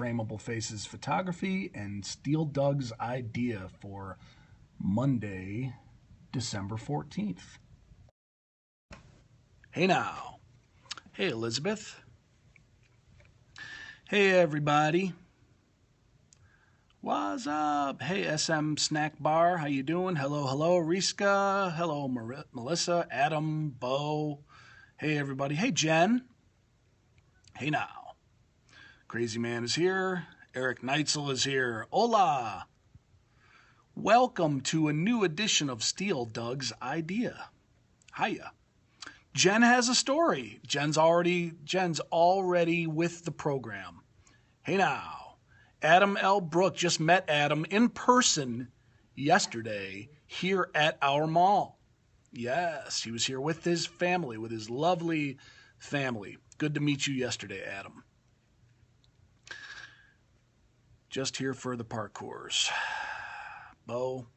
FrameableFaces photography and Steel Doug's idea for Monday, December 14th. Hey now. Hey Elizabeth. Hey everybody. What's up? Hey SM Snack Bar, how you doing? Hello, hello, Riska. Hello, Melissa, Adam, Bo. Hey everybody. Hey Jen. Hey now. Crazy Man is here. Eric Neitzel is here. Hola. Welcome to a new edition of Steel Doug's Idea. Hiya. Jen has a story. Jen's already with the program. Hey now. Adam L. Brook, just met Adam in person yesterday here at our mall. Yes, he was here with his family, with his lovely family. Good to meet you yesterday, Adam. Just here for the parkours. Bo,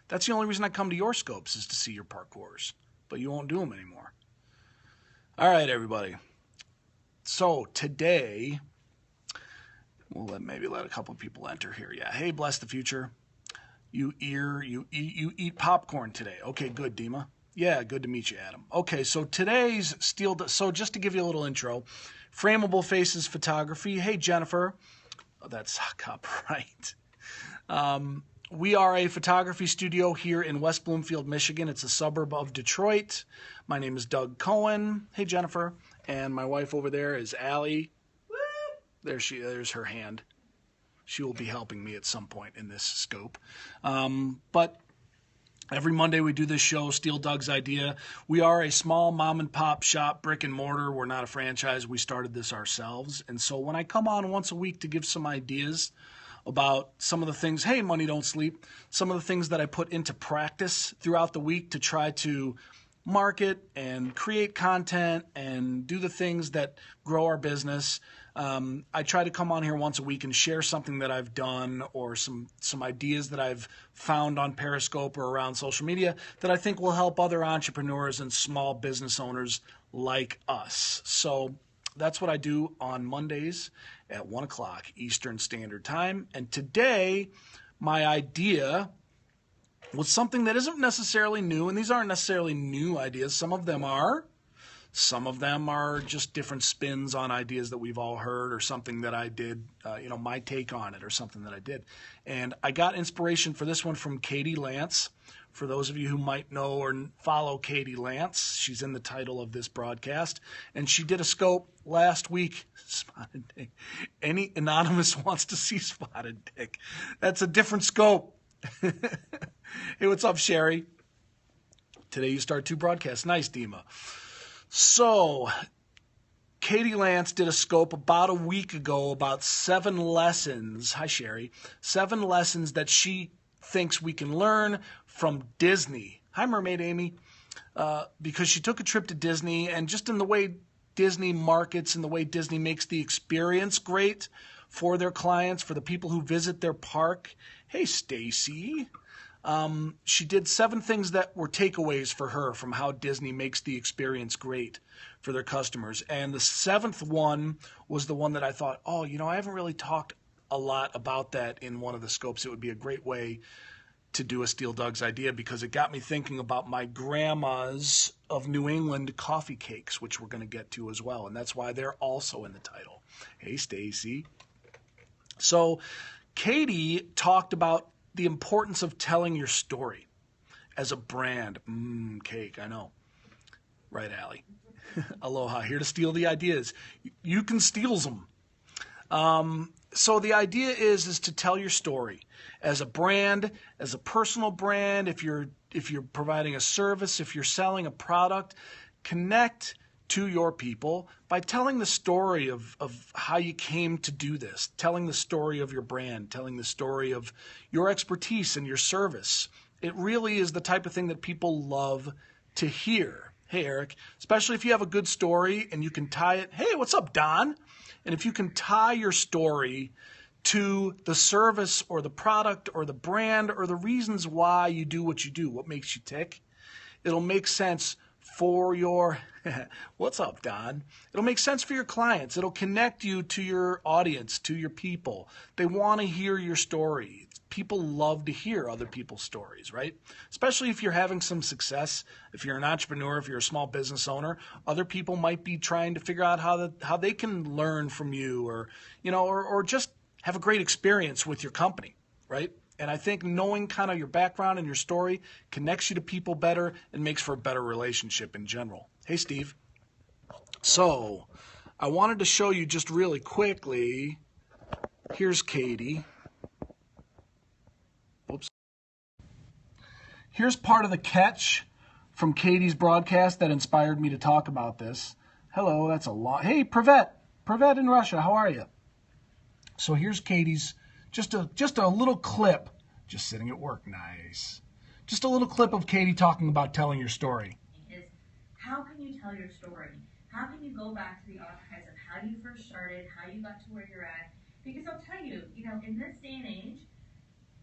that's the only reason I come to your scopes is to see your parkours. But you won't do them anymore. All right, everybody. So today, we'll maybe let a couple people enter here. Yeah. Hey, bless the future. You eat popcorn today. Okay, good, Dima. Yeah, good to meet you, Adam. Okay, so today's so just to give you a little intro, FrameableFaces photography. Hey, Jennifer. Oh, that's copyright. We are a photography studio here in West Bloomfield, Michigan. It's a suburb of Detroit. My name is Doug Cohen. Hey, Jennifer. And my wife over there is Allie. There's her hand. She will be helping me at some point in this scope. But every Monday we do this show, Steel Doug's Idea. We are a small mom and pop shop, brick and mortar. We're not a franchise. We started this ourselves. And so when I come on once a week to give some ideas about some of the things, hey, money don't sleep, some of the things that I put into practice throughout the week to try to market and create content and do the things that grow our business. I try to come on here once a week and share something that I've done or some ideas that I've found on Periscope or around social media that I think will help other entrepreneurs and small business owners like us. So that's what I do on Mondays at 1 o'clock Eastern Standard Time. And today, my idea was something that isn't necessarily new, and these aren't necessarily new ideas. Some of them are. Some of them are just different spins on ideas that we've all heard or something that I did, my take on it or something that I did. And I got inspiration for this one from Katie Lance. For those of you who might know or follow Katie Lance, she's in the title of this broadcast. And she did a scope last week. Spotted Dick. Any anonymous wants to see Spotted Dick. That's a different scope. Hey, what's up, Sherry? Today you start 2 broadcasts. Nice, Dima. So, Katie Lance did a scope about a week ago about 7 lessons. Hi, Sherry. 7 lessons that she thinks we can learn from Disney. Hi, Mermaid Amy. Because she took a trip to Disney, and just in the way Disney markets and the way Disney makes the experience great for their clients, for the people who visit their park. Hey, Stacy. She did 7 things that were takeaways for her from how Disney makes the experience great for their customers. And the 7th one was the one that I thought, I haven't really talked a lot about that in one of the scopes. It would be a great way to do a Steel Doug's Idea because it got me thinking about my grandma's of New England coffee cakes, which we're going to get to as well. And that's why they're also in the title. Hey, Stacy. So Katie talked about the importance of telling your story as a brand. Cake, I know. Right, Allie. Aloha. Here to steal the ideas. You can steal them. So the idea is to tell your story as a brand, as a personal brand. If you're providing a service, if you're selling a product, connect to your people by telling the story of how you came to do this, telling the story of your brand, telling the story of your expertise and your service. It really is the type of thing that people love to hear. Hey, Eric, especially if you have a good story and you can tie it. Hey, what's up, Don? And if you can tie your story to the service or the product or the brand or the reasons why you do what you do, what makes you tick, it'll make sense for your, what's up, Don? It'll make sense for your clients. It'll connect you to your audience, to your people. They want to hear your story. People love to hear other people's stories, right? Especially if you're having some success, if you're an entrepreneur, if you're a small business owner, other people might be trying to figure out how they can learn from you, or, you know, or just have a great experience with your company, right? And I think knowing kind of your background and your story connects you to people better and makes for a better relationship in general. Hey, Steve. So I wanted to show you just really quickly. Here's Katie. Oops. Here's part of the catch from Katie's broadcast that inspired me to talk about this. Hello, that's a lot. Hey, Privet in Russia, how are you? So here's Katie's, just a little clip, just sitting at work, nice. Just a little clip of Katie talking about telling your story. Is how can you tell your story? How can you go back to the archives of how you first started, how you got to where you're at? Because I'll tell you, in this day and age,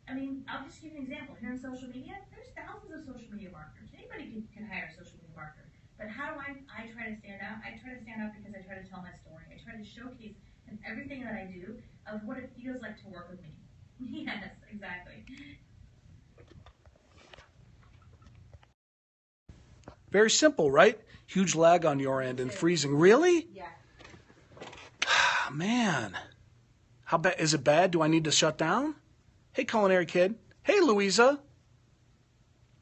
I mean, I'll just give you an example. Here in social media, there's thousands of social media marketers. Anybody can hire a social media marketer. But how do I try to stand out? I try to stand out because I try to tell my story. I try to showcase in everything that I do of what it feels like to work with me. Yes, exactly. Very simple, right? Huge lag on your end and freezing. Really? Yeah. Man. How bad is it? Bad? Do I need to shut down? Hey, culinary kid. Hey, Louisa.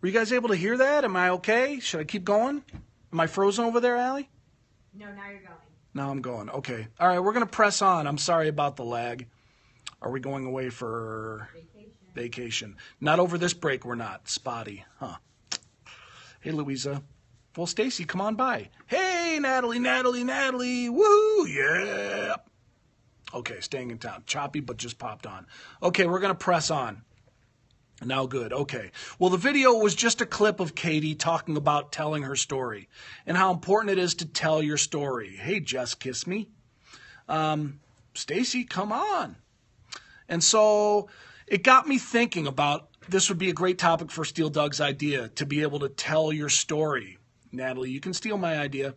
Were you guys able to hear that? Am I okay? Should I keep going? Am I frozen over there, Allie? No, now you're going. Now I'm going. Okay. All right, we're going to press on. I'm sorry about the lag. Are we going away for vacation? Not over this break, we're not. Spotty. Huh. Hey, Louisa. Well, Stacy, come on by. Hey, Natalie. Woo, yeah. Okay, staying in town. Choppy, but just popped on. Okay, we're going to press on. Now good. Okay. Well, the video was just a clip of Katie talking about telling her story and how important it is to tell your story. Hey, Just Kiss Me. Stacy, come on. And so it got me thinking about this would be a great topic for Steal Doug's idea, to be able to tell your story. Natalie, you can steal my idea,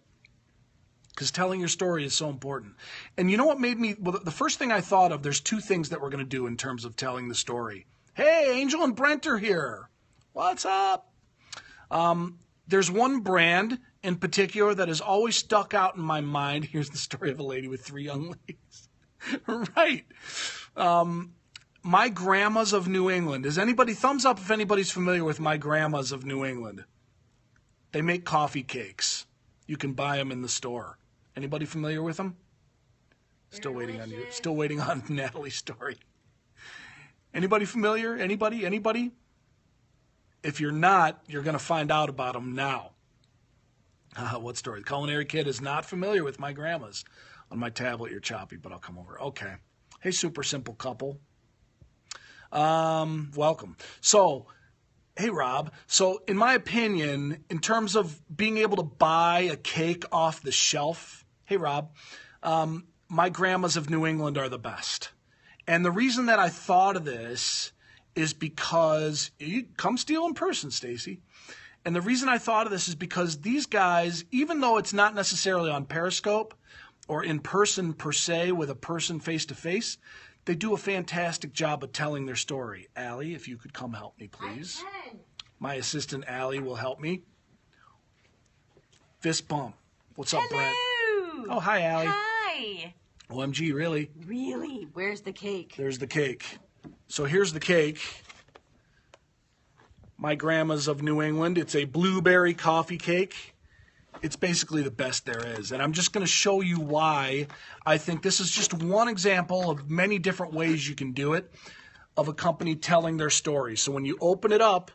because telling your story is so important. And you know what made me, well, the first thing I thought of, there's two things that we're going to do in terms of telling the story. Hey, Angel and Brent are here. What's up? There's one brand in particular that has always stuck out in my mind. Here's the story of a lady with 3 young ladies. Right. My Grandmas of New England. Is anybody, thumbs up if anybody's familiar with My Grandmas of New England? They make coffee cakes. You can buy them in the store. Anybody familiar with them? Still waiting on you. Still waiting on Natalie's story. Anybody familiar? Anybody? If you're not, you're going to find out about them now. What story? The culinary kid is not familiar with My Grandmas. On my tablet, you're choppy, but I'll come over. Okay. Hey, super simple couple. Welcome. So, hey, Rob. So, in my opinion, in terms of being able to buy a cake off the shelf, hey, Rob, My Grandmas of New England are the best. And the reason that I thought of this is because, you come steal in person, Stacy. And the reason I thought of this is because these guys, even though it's not necessarily on Periscope or in person per se with a person face-to-face, they do a fantastic job of telling their story. Allie, if you could come help me, please. I can. My assistant, Allie, will help me. Fist bump. What's up, Brent? Hello. Oh, hi, Allie. Hi. OMG, really? Really? Where's the cake? There's the cake. So here's the cake. My Grandma's of New England. It's a blueberry coffee cake. It's basically the best there is. And I'm just going to show you why I think this is just one example of many different ways you can do it, of a company telling their story. So when you open it up,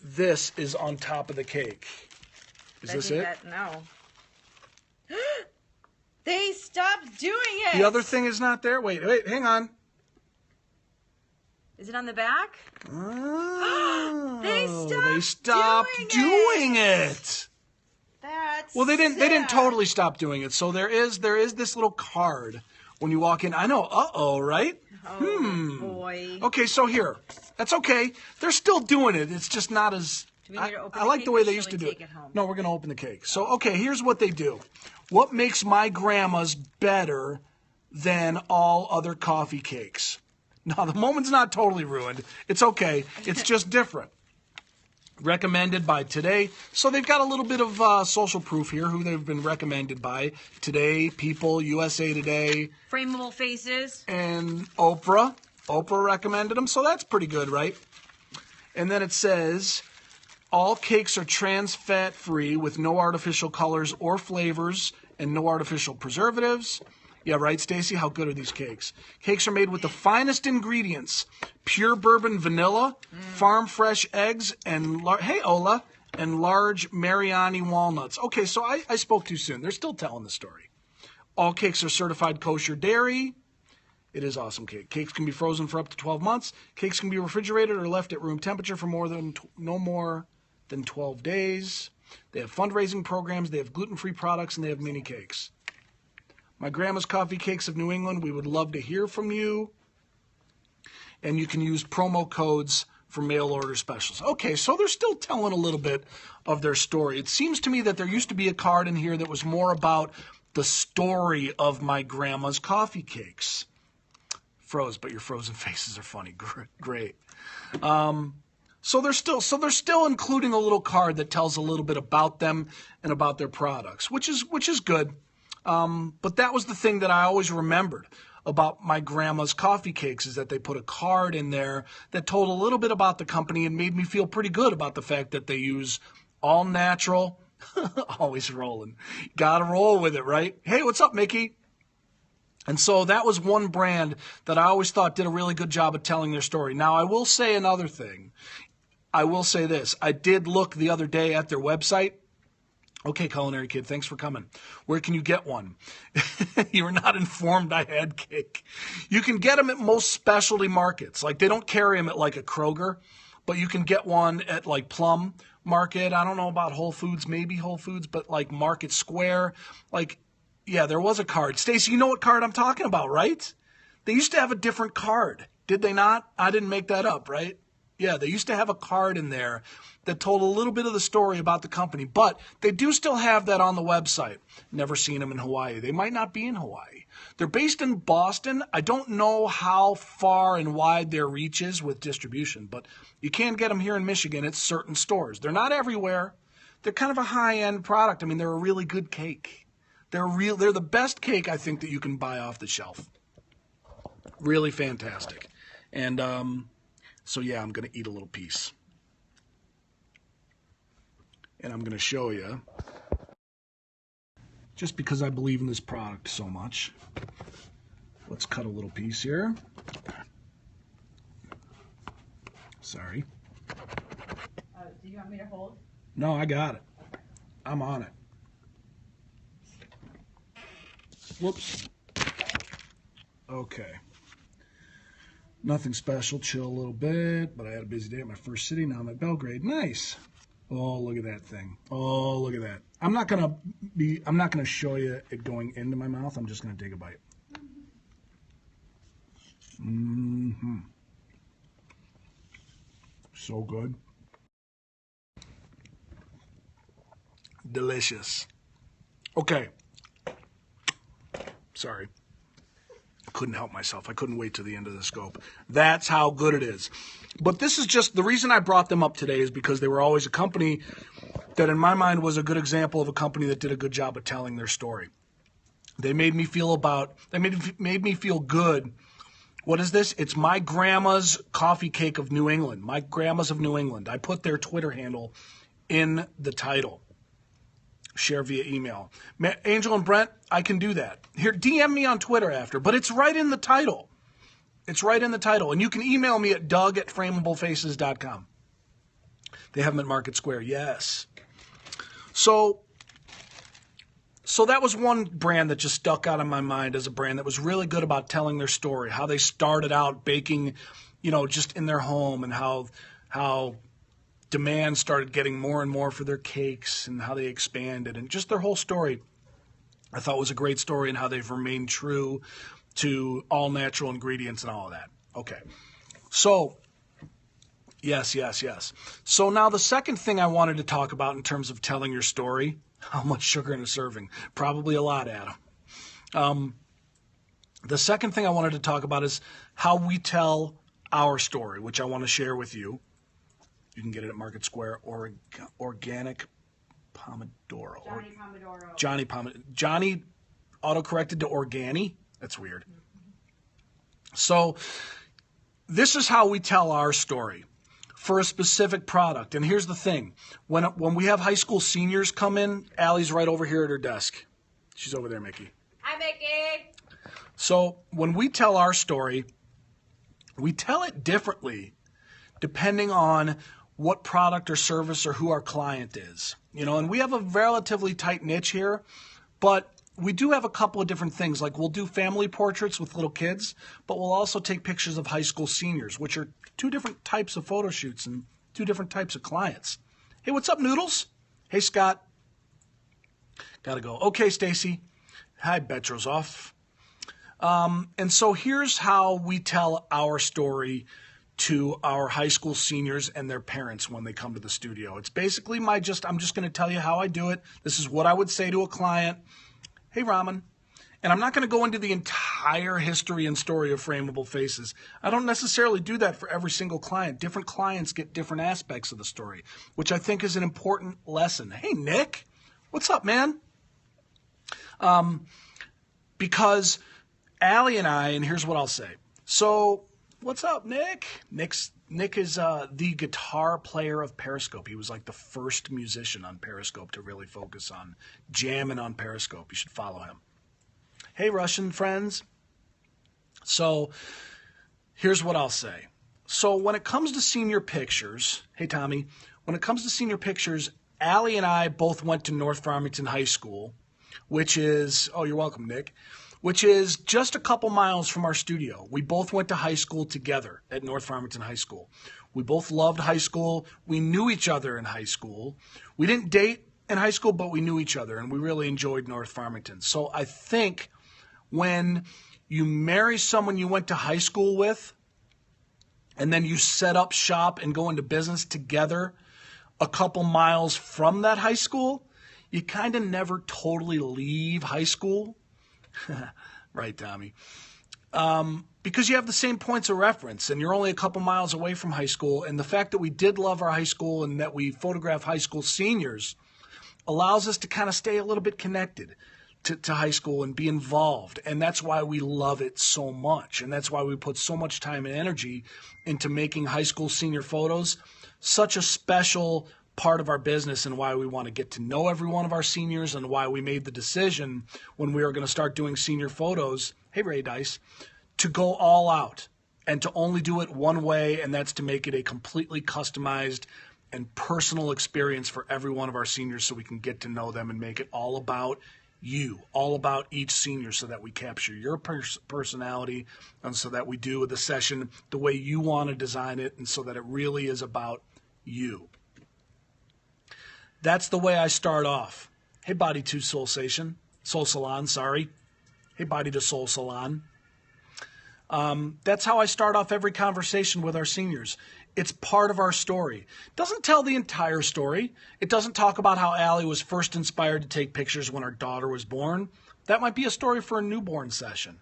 this is on top of the cake. Is this it? No. They stopped doing it. The other thing is not there? Wait, hang on. Is it on the back? Oh, They stopped doing it. That's Well, they didn't sad. totally stop doing it. So there is this little card when you walk in. I know. Uh-oh, right? Oh, boy. Okay, so here. That's okay. They're still doing it. It's just not as Do we need to open I like cake the way or they shall used to we do take it. it home? No, we're going to open the cake. So, okay, here's what they do. What makes my grandma's better than all other coffee cakes? Now, the moment's not totally ruined. It's okay. It's just different. Recommended by Today. So they've got a little bit of social proof here, who they've been recommended by. Today, People, USA Today. FrameableFaces. And Oprah. Oprah recommended them, so that's pretty good, right? And then it says, all cakes are trans fat free with no artificial colors or flavors and no artificial preservatives. Yeah, right, Stacy? How good are these cakes? Cakes are made with the finest ingredients. Pure bourbon vanilla, farm fresh eggs, and hey, Ola, and large Mariani walnuts. Okay, so I spoke too soon. They're still telling the story. All cakes are certified kosher dairy. It is awesome cake. Cakes can be frozen for up to 12 months. Cakes can be refrigerated or left at room temperature for no more than 12 days. They have fundraising programs. They have gluten-free products, and they have mini cakes. My Grandma's Coffee Cakes of New England, we would love to hear from you. And you can use promo codes for mail order specials. Okay, so they're still telling a little bit of their story. It seems to me that there used to be a card in here that was more about the story of my grandma's coffee cakes. Froze, but your frozen faces are funny. Great. So they're still including a little card that tells a little bit about them and about their products, which is good. But that was the thing that I always remembered about my grandma's coffee cakes, is that they put a card in there that told a little bit about the company and made me feel pretty good about the fact that they use all natural. Always rolling. Gotta roll with it, right? Hey, what's up, Mickey? And so that was one brand that I always thought did a really good job of telling their story. Now, I will say another thing. I will say this. I did look the other day at their website. Okay, Culinary Kid, thanks for coming. Where can you get one? You were not informed I had cake. You can get them at most specialty markets. Like, they don't carry them at like a Kroger, but you can get one at like Plum Market. I don't know about Whole Foods, maybe Whole Foods, but like Market Square. Like, yeah, there was a card. Stacy, you know what card I'm talking about, right? They used to have a different card. Did they not? I didn't make that up, right? Yeah, they used to have a card in there that told a little bit of the story about the company, but they do still have that on the website. Never seen them in Hawaii. They might not be in Hawaii. They're based in Boston. I don't know how far and wide their reach is with distribution, but you can get them here in Michigan at certain stores. They're not everywhere. They're kind of a high-end product. I mean, they're a really good cake. They're the best cake, I think, that you can buy off the shelf. Really fantastic. And so, yeah, I'm going to eat a little piece. And I'm going to show you, just because I believe in this product so much. Let's cut a little piece here. Sorry. Do you want me to hold? No, I got it. I'm on it. Whoops. Okay. Nothing special, chill a little bit, but I had a busy day at my first city. Now I'm at Belgrade. Nice. Oh, look at that thing. Oh, look at that. I'm not gonna show you it going into my mouth. I'm just gonna take a bite. So good. Delicious. Okay. Sorry. Couldn't help myself. I couldn't wait to the end of the scope. That's how good it is. But this is just, the reason I brought them up today is because they were always a company that in my mind was a good example of a company that did a good job of telling their story. They made me feel made me feel good. What is this? It's My Grandma's Coffee Cake of New England. My Grandma's of New England. I put their Twitter handle in the title. Share via email. Angel and Brent, I can do that. Here, DM me on Twitter after, but it's right in the title. It's right in the title. And you can email me at doug@frameablefaces.com. They have them at Market Square, yes. So that was one brand that just stuck out in my mind as a brand that was really good about telling their story, how they started out baking, just in their home, and how demand started getting more and more for their cakes and how they expanded, and just their whole story I thought was a great story, and how they've remained true to all natural ingredients and all of that. Okay. So Yes. So now the second thing I wanted to talk about in terms of telling your story, how much sugar in a serving? Probably a lot, Adam. The second thing I wanted to talk about is how we tell our story, which I want to share with you. You can get it at Market Square, organic Pomodoro. Johnny autocorrected to Organi. That's weird. So this is how we tell our story for a specific product. And here's the thing. When we have high school seniors come in, Allie's right over here at her desk. She's over there, Mickey. Hi, Mickey. So when we tell our story, we tell it differently depending on what product or service or who our client is. And we have a relatively tight niche here, but we do have a couple of different things. Like we'll do family portraits with little kids, but we'll also take pictures of high school seniors, which are two different types of photo shoots and two different types of clients. Hey, what's up, Noodles? Hey, Scott. Gotta go. Okay, Stacy. Hi, Betro's off. And so here's how we tell our story to our high school seniors and their parents when they come to the studio. It's basically I'm just going to tell you how I do it. This is what I would say to a client. Hey, Raman. And I'm not going to go into the entire history and story of Frameable Faces. I don't necessarily do that for every single client. Different clients get different aspects of the story, which I think is an important lesson. Hey, Nick. What's up, man? Because Allie and I, and here's what I'll say. So, what's up, Nick? Nick is the guitar player of Periscope. He was like the first musician on Periscope to really focus on jamming on Periscope. You should follow him. Hey, Russian friends. So, here's what I'll say. So, when it comes to senior pictures, hey, Tommy, when it comes to senior pictures, Allie and I both went to North Farmington High School, which is, oh, you're welcome, Nick, which is just a couple miles from our studio. We both went to high school together at North Farmington High School. We both loved high school. We knew each other in high school. We didn't date in high school, but we knew each other, and we really enjoyed North Farmington. So I think when you marry someone you went to high school with, and then you set up shop and go into business together a couple miles from that high school, you kind of never totally leave high school. Right, Tommy. Because you have the same points of reference and you're only a couple miles away from high school. And the fact that we did love our high school and that we photograph high school seniors allows us to kind of stay a little bit connected to high school and be involved. And that's why we love it so much. And that's why we put so much time and energy into making high school senior photos such a special part of our business, and why we want to get to know every one of our seniors, and why we made the decision when we were going to start doing senior photos, hey Ray Dice, to go all out and to only do it one way, and that's to make it a completely customized and personal experience for every one of our seniors so we can get to know them and make it all about you, all about each senior, so that we capture your personality and so that we do the session the way you want to design it, and so that it really is about you. That's the way I start off. Hey, Body to Soul Salon, sorry. Hey, Body to Soul Salon. That's how I start off every conversation with our seniors. It's part of our story. It doesn't tell the entire story. It doesn't talk about how Allie was first inspired to take pictures when our daughter was born. That might be a story for a newborn session.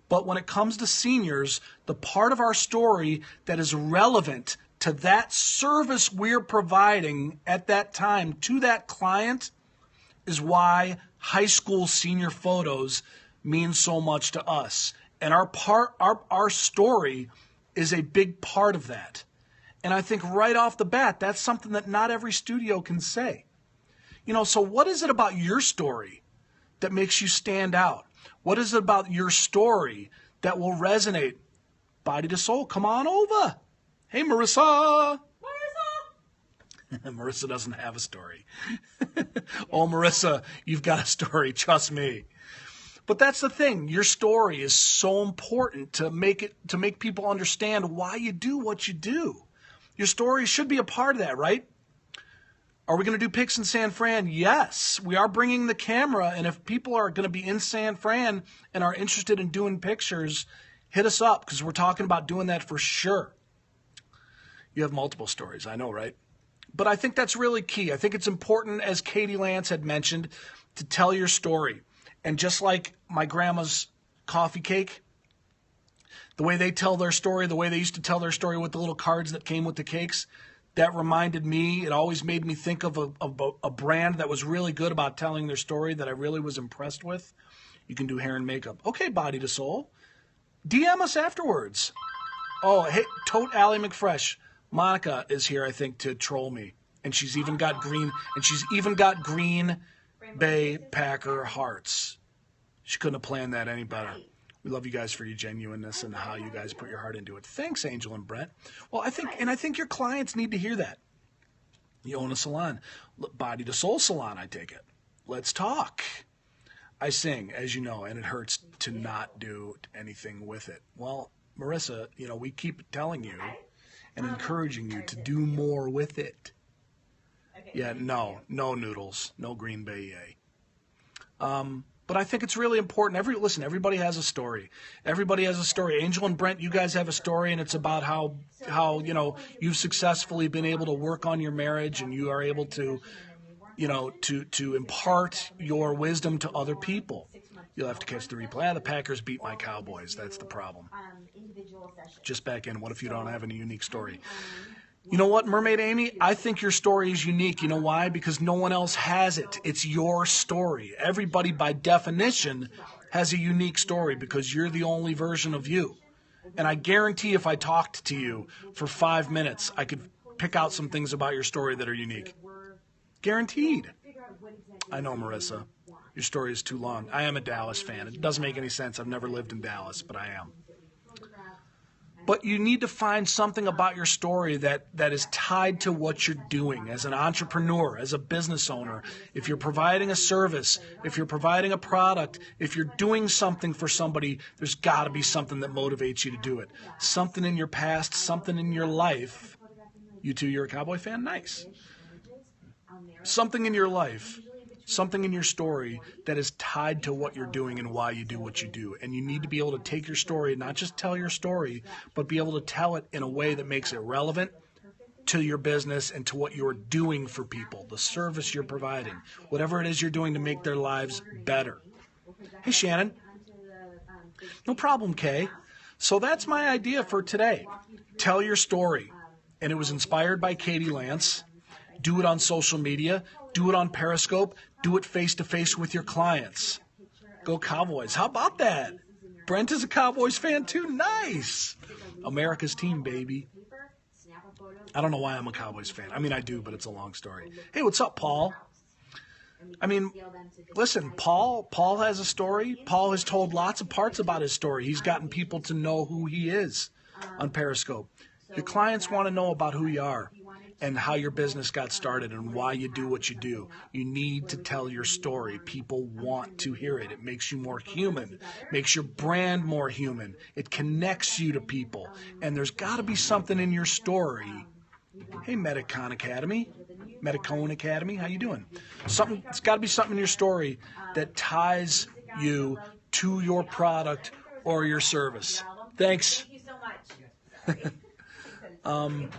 But when it comes to seniors, the part of our story that is relevant to that service we're providing at that time to that client is why high school senior photos mean so much to us. And our story is a big part of that. And I think right off the bat, that's something that not every studio can say. So what is it about your story that makes you stand out? What is it about your story that will resonate? Body to Soul, come on over. Hey, Marissa. Marissa doesn't have a story. Oh, Marissa, you've got a story. Trust me. But that's the thing. Your story is so important to make people understand why you do what you do. Your story should be a part of that, right? Are we going to do pics in San Fran? Yes. We are bringing the camera, and if people are going to be in San Fran and are interested in doing pictures, hit us up, because we're talking about doing that for sure. You have multiple stories, I know, right? But I think that's really key. I think it's important, as Katie Lance had mentioned, to tell your story. And just like my grandma's coffee cake, the way they tell their story, the way they used to tell their story with the little cards that came with the cakes, that reminded me, it always made me think of a brand that was really good about telling their story that I really was impressed with. You can do hair and makeup. Okay, Body to Soul. DM us afterwards. Oh, hey, Tote Allie McFresh. Monica is here, I think, to troll me. And she's even got Green Bay Packer hearts. She couldn't have planned that any better. We love you guys for your genuineness and how you guys put your heart into it. Thanks, Angel and Brent. Well, I think your clients need to hear that. You own a salon. Body to Soul salon, I take it. Let's talk. I sing, as you know, and it hurts to not do anything with it. Well, Marissa, we keep telling you and encouraging you to do more with it. Yeah, no noodles, no Green Bay yay. But I think it's really important. Everybody has a story. Everybody has a story. Angel and Brent, you guys have a story, and it's about how you've successfully been able to work on your marriage, and you are able to to impart your wisdom to other people. You'll have to catch the replay. The Packers beat my Cowboys. That's the problem. Just back in. What if you don't have any unique story? You know what, Mermaid Amy? I think your story is unique. You know why? Because no one else has it. It's your story. Everybody, by definition, has a unique story because you're the only version of you. And I guarantee if I talked to you for 5 minutes, I could pick out some things about your story that are unique. Guaranteed. I know, Marissa. Your story is too long. I am a Dallas fan. It doesn't make any sense. I've never lived in Dallas, but I am. But you need to find something about your story that is tied to what you're doing as an entrepreneur, as a business owner. If you're providing a service, if you're providing a product, if you're doing something for somebody, there's got to be something that motivates you to do it. Something in your past, something in your life. You two, you're a Cowboy fan? Nice. Something in your life, something in your story that is tied to what you're doing and why you do what you do. And you need to be able to take your story, not just tell your story, but be able to tell it in a way that makes it relevant to your business and to what you're doing for people, the service you're providing, whatever it is you're doing to make their lives better. Hey, Shannon. No problem, Kay. So that's my idea for today. Tell your story. And it was inspired by Katie Lance. Do it on social media. Do it on Periscope. Do it face-to-face with your clients. Go Cowboys. How about that? Brent is a Cowboys fan too. Nice. America's team, baby. I don't know why I'm a Cowboys fan. I mean, I do, but it's a long story. Hey, what's up, Paul? I mean, listen, Paul has a story. Paul has told lots of parts about his story. He's gotten people to know who he is on Periscope. Your clients want to know about who you are and how your business got started and why you do what you do. You need to tell your story. People want to hear it. It makes you more human, makes your brand more human. It connects you to people. And there's got to be something in your story. Hey, Metacon Academy, how you doing? It's got to be something in your story that ties you to your product or your service. Thanks. Thank you so much.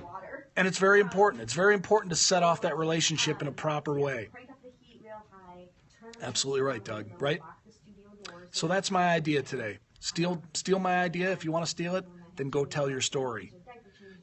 And it's very important. It's very important to set off that relationship in a proper way. Absolutely right, Doug. Right? So that's my idea today. Steal my idea. If you want to steal it, then go tell your story.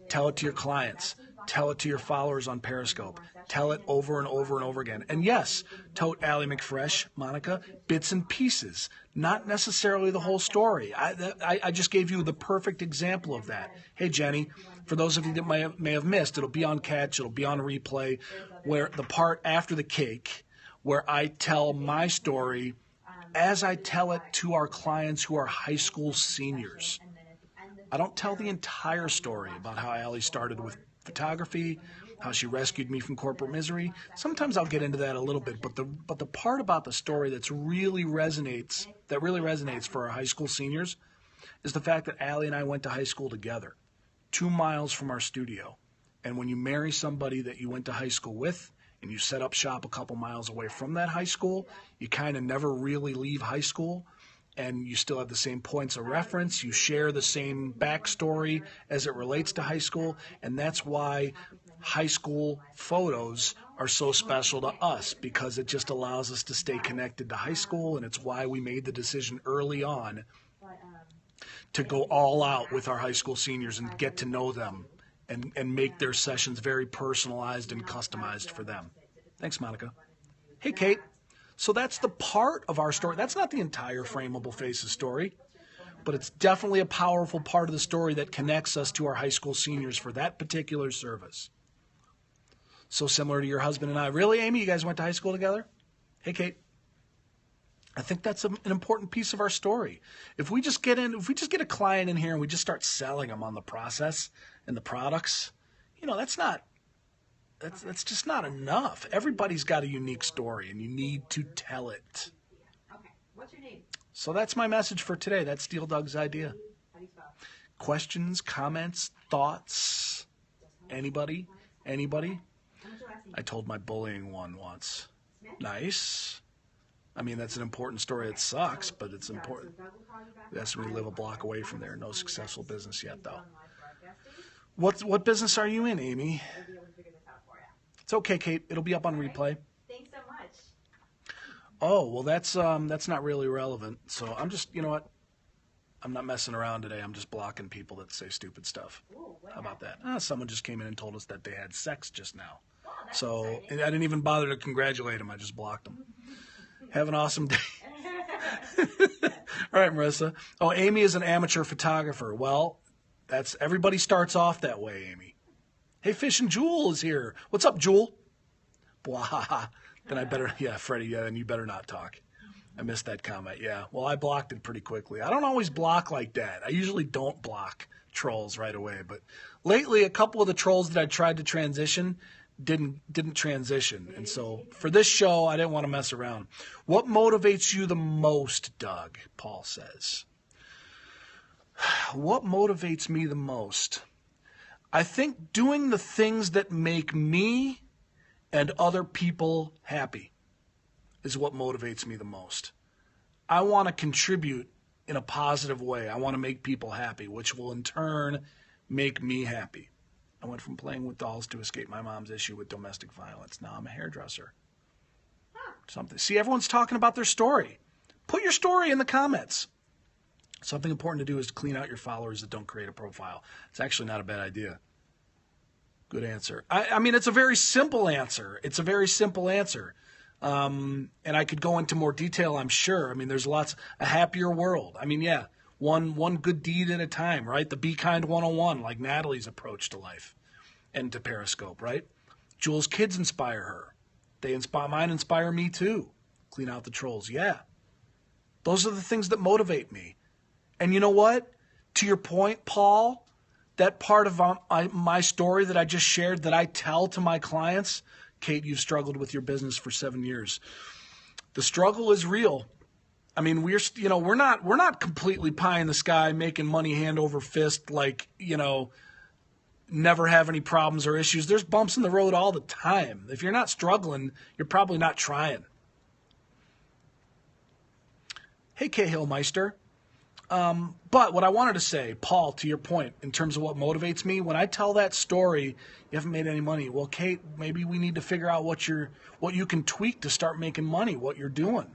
Tell it to your clients. Tell it to your followers on Periscope. Tell it over and over and over again. And yes, Tote Allie McFresh, Monica, bits and pieces, not necessarily the whole story. I just gave you the perfect example of that. Hey, Jenny, for those of you that may have missed, it'll be on catch, it'll be on replay, where the part after the cake, where I tell my story as I tell it to our clients who are high school seniors. I don't tell the entire story about how Allie started with photography, how she rescued me from corporate misery. Sometimes I'll get into that a little bit, but the part about the story that really resonates for our high school seniors is the fact that Allie and I went to high school together, 2 miles from our studio. And when you marry somebody that you went to high school with and you set up shop a couple miles away from that high school, you kind of never really leave high school. and you still have the same points of reference. You share the same backstory as it relates to high school, and that's why high school photos are so special to us, because it just allows us to stay connected to high school, and it's why we made the decision early on to go all out with our high school seniors and get to know them and make their sessions very personalized and customized for them. Thanks, Monica. Hey, Kate. So that's the part of our story. That's not the entire Frameable Faces story, but it's definitely a powerful part of the story that connects us to our high school seniors for that particular service. So similar to your husband and I. Really, Amy? You guys went to high school together? Hey, Kate. I think that's an important piece of our story. If we just get a client in here and we just start selling them on the process and the products, that's just not enough. Everybody's got a unique story, and you need to tell it. Okay. What's your name? So that's my message for today. That's Steel Doug's idea. How do you spell? Questions, comments, thoughts? Anybody? I told my bullying one once. Nice. I mean, that's an important story. It sucks, but it's important. That's when we live a block away from there. No successful business yet, though. What business are you in, Amy? It's okay, Kate. It'll be up on replay. Thanks so much. Oh, well, that's not really relevant. So I'm just, you know what? I'm not messing around today. I'm just blocking people that say stupid stuff. Ooh, How about that? Someone just came in and told us that they had sex just now. Oh, that's So exciting. I didn't even bother to congratulate them. I just blocked them. Have an awesome day. All right, Marissa. Oh, Amy is an amateur photographer. Well, everybody starts off that way, Amy. Hey, Fish and Jewel is here. What's up, Jewel? Blah. Then Freddie, then you better not talk. I missed that comment. Yeah, well, I blocked it pretty quickly. I don't always block like that. I usually don't block trolls right away. But lately, a couple of the trolls that I tried to transition didn't transition. And so for this show, I didn't want to mess around. What motivates you the most, Doug? Paul says. What motivates me the most? I think doing the things that make me and other people happy is what motivates me the most. I want to contribute in a positive way. I want to make people happy, which will in turn make me happy. I went from playing with dolls to escape my mom's issue with domestic violence. Now I'm a hairdresser. Something. See, everyone's talking about their story. Put your story in the comments. Something important to do is to clean out your followers that don't create a profile. It's actually not a bad idea. Good answer. I mean, it's a very simple answer. And I could go into more detail, I'm sure. I mean, there's a happier world. I mean, yeah, one good deed at a time, right? The Be Kind 101, like Natalie's approach to life and to Periscope, right? Jules' kids inspire her. Mine inspire me too. Clean out the trolls. Yeah. Those are the things that motivate me. And you know what? To your point, Paul, that part of my story that I just shared that I tell to my clients, Kate, you've struggled with your business for 7 years. The struggle is real. I mean, we're not completely pie in the sky, making money hand over fist, like, never have any problems or issues. There's bumps in the road all the time. If you're not struggling, you're probably not trying. Hey, Cahill Meister. But what I wanted to say, Paul, to your point, in terms of what motivates me, when I tell that story, you haven't made any money. Well, Kate, maybe we need to figure out what you can tweak to start making money, what you're doing.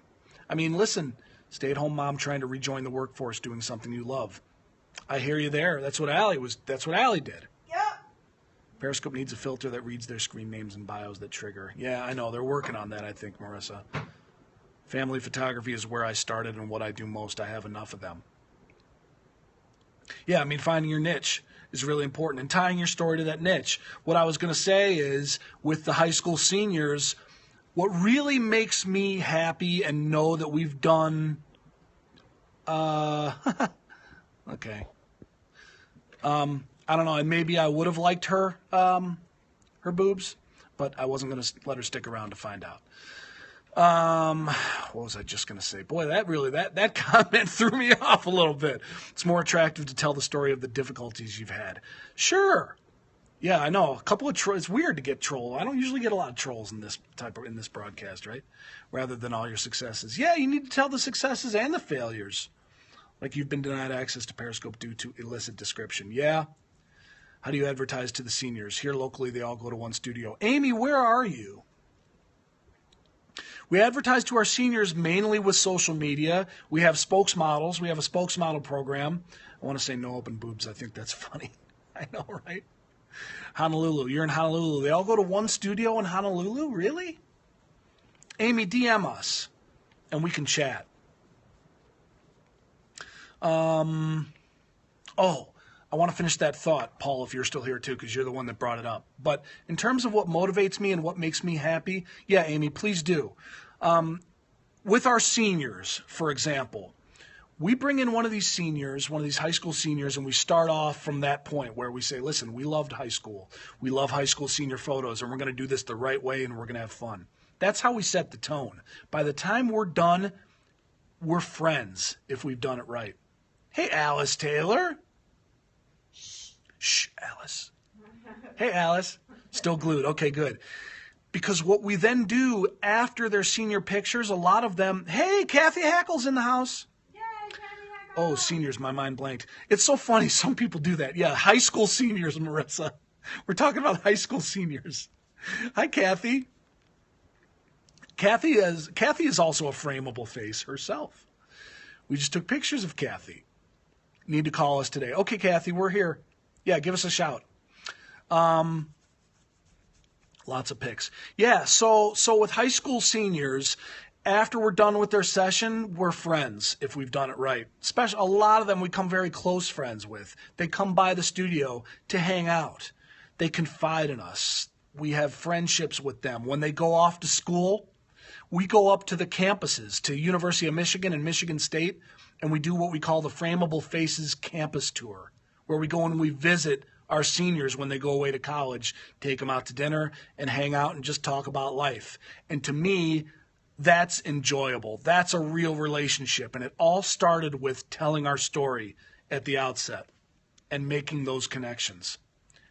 I mean, listen, stay-at-home mom trying to rejoin the workforce, doing something you love. I hear you there. That's what Allie did. Yep. Periscope needs a filter that reads their screen names and bios that trigger. Yeah, I know. They're working on that, I think, Marissa. Family photography is where I started and what I do most. I have enough of them. Yeah, I mean, finding your niche is really important and tying your story to that niche. What I was going to say is, with the high school seniors, what really makes me happy and know that we've done, okay. I don't know, and maybe I would have liked her boobs, but I wasn't going to let her stick around to find out. What was I just going to say? Boy, that comment threw me off a little bit. It's more attractive to tell the story of the difficulties you've had. Sure. Yeah, I know. A couple of trolls. It's weird to get troll. I don't usually get a lot of trolls in this broadcast, right? Rather than all your successes. Yeah, you need to tell the successes and the failures. Like you've been denied access to Periscope due to illicit description. Yeah. How do you advertise to the seniors? Here locally, they all go to one studio. Amy, where are you? We advertise to our seniors mainly with social media. We have spokesmodels. We have a spokesmodel program. I want to say no open boobs. I think that's funny. I know, right? Honolulu. You're in Honolulu. They all go to one studio in Honolulu? Really? Amy, DM us, and we can chat. Oh, I want to finish that thought, Paul, if you're still here too, because you're the one that brought it up. But in terms of what motivates me and what makes me happy, yeah, Amy, please do. With our seniors, for example, we bring in one of these seniors, one of these high school seniors, and we start off from that point where we say, listen, we loved high school. We love high school senior photos, and we're going to do this the right way, and we're going to have fun. That's how we set the tone. By the time we're done, we're friends if we've done it right. Hey, Alice Taylor. Shh, Alice. Hey, Alice. Still glued. Okay, good. Because what we then do after their senior pictures, a lot of them, hey, Kathy Hackle's in the house. Oh, seniors, my mind blanked. It's so funny. Some people do that. Yeah, high school seniors, Marissa. We're talking about high school seniors. Hi, Kathy. Kathy is also a frameable face herself. We just took pictures of Kathy. Need to call us today. Okay, Kathy, we're here. Yeah, give us a shout. Lots of pics. Yeah, so with high school seniors, after we're done with their session, we're friends if we've done it right. A lot of them we become very close friends with. They come by the studio to hang out. They confide in us. We have friendships with them. When they go off to school, we go up to the campuses, to University of Michigan and Michigan State, and we do what we call the FrameableFaces campus tour, where we go and we visit our seniors when they go away to college, take them out to dinner and hang out and just talk about life. And to me, that's enjoyable. That's a real relationship. And it all started with telling our story at the outset and making those connections.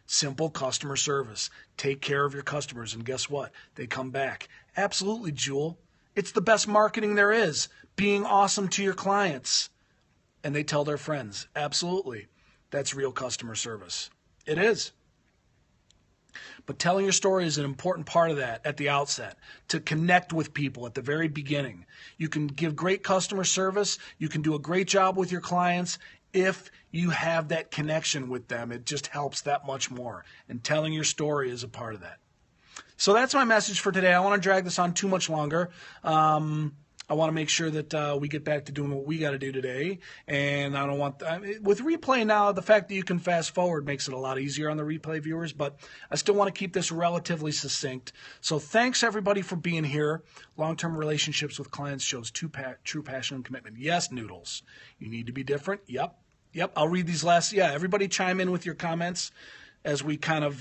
Simple customer service. Take care of your customers. And guess what? They come back. Absolutely, Jewel. It's the best marketing there is. Being awesome to your clients. And they tell their friends. Absolutely. That's real customer service. It is. But telling your story is an important part of that at the outset, to connect with people at the very beginning. You can give great customer service. You can do a great job with your clients. If you have that connection with them, it just helps that much more. And telling your story is a part of that. So that's my message for today. I don't want to drag this on too much longer. I want to make sure that we get back to doing what we got to do today. And I don't want, with replay now, the fact that you can fast forward makes it a lot easier on the replay viewers, but I still want to keep this relatively succinct. So thanks everybody for being here. Long-term relationships with clients shows true passion and commitment. Yes, Noodles. You need to be different. Yep. I'll read these last. Yeah, everybody chime in with your comments as we kind of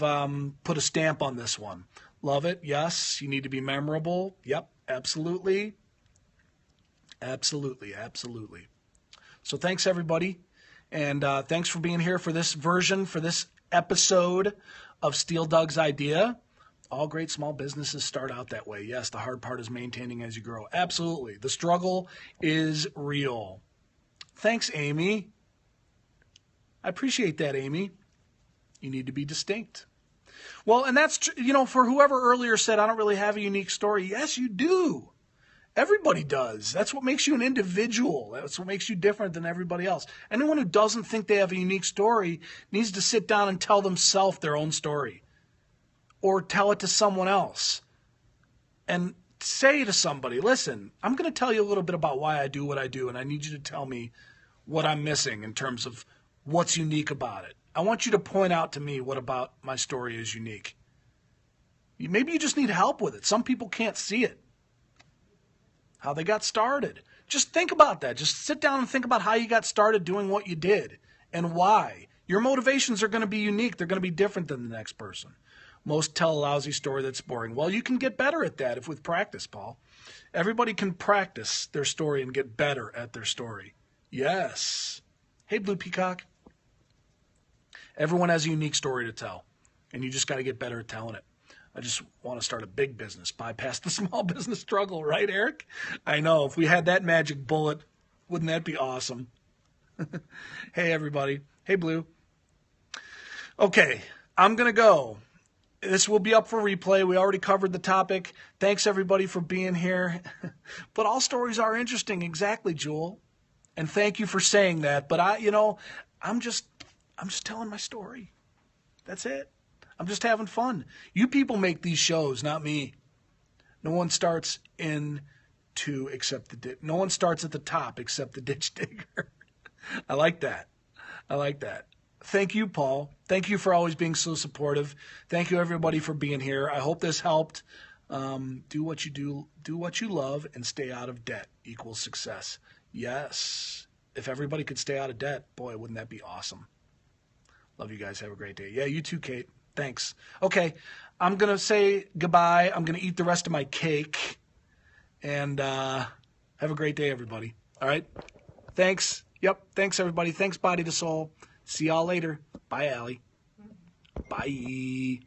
put a stamp on this one. Love it. Yes. You need to be memorable. Yep. Absolutely. Absolutely. So thanks, everybody. And thanks for being here for this version, for this episode of Steel Doug's Idea. All great small businesses start out that way. Yes, the hard part is maintaining as you grow. Absolutely. The struggle is real. Thanks, Amy. I appreciate that, Amy. You need to be distinct. Well, and that's, for whoever earlier said, I don't really have a unique story. Yes, you do. Everybody does. That's what makes you an individual. That's what makes you different than everybody else. Anyone who doesn't think they have a unique story needs to sit down and tell themselves their own story. Or tell it to someone else. And say to somebody, listen, I'm going to tell you a little bit about why I do what I do, and I need you to tell me what I'm missing in terms of what's unique about it. I want you to point out to me what about my story is unique. Maybe you just need help with it. Some people can't see it. How they got started. Just think about that. Just sit down and think about how you got started doing what you did and why. Your motivations are going to be unique. They're going to be different than the next person. Most tell a lousy story that's boring. Well, you can get better at that with practice, Paul. Everybody can practice their story and get better at their story. Yes. Hey, Blue Peacock. Everyone has a unique story to tell. and you just got to get better at telling it. I just want to start a big business, bypass the small business struggle, right, Eric? I know. If we had that magic bullet, wouldn't that be awesome? Hey, everybody. Hey, Blue. Okay, I'm going to go. This will be up for replay. We already covered the topic. Thanks, everybody, for being here. But all stories are interesting. Exactly, Jewel. And thank you for saying that. But I'm just telling my story. That's it. I'm just having fun. You people make these shows, not me. No one starts no one starts at the top except the ditch digger. I like that. Thank you, Paul. Thank you for always being so supportive. Thank you, everybody, for being here. I hope this helped. Do what you love, and stay out of debt equals success. Yes. If everybody could stay out of debt, boy, wouldn't that be awesome? Love you guys. Have a great day. Yeah, you too, Kate. Thanks. Okay, I'm going to say goodbye. I'm going to eat the rest of my cake. And have a great day, everybody. All right? Thanks. Yep. Thanks, everybody. Thanks, Body to Soul. See y'all later. Bye, Allie. Bye.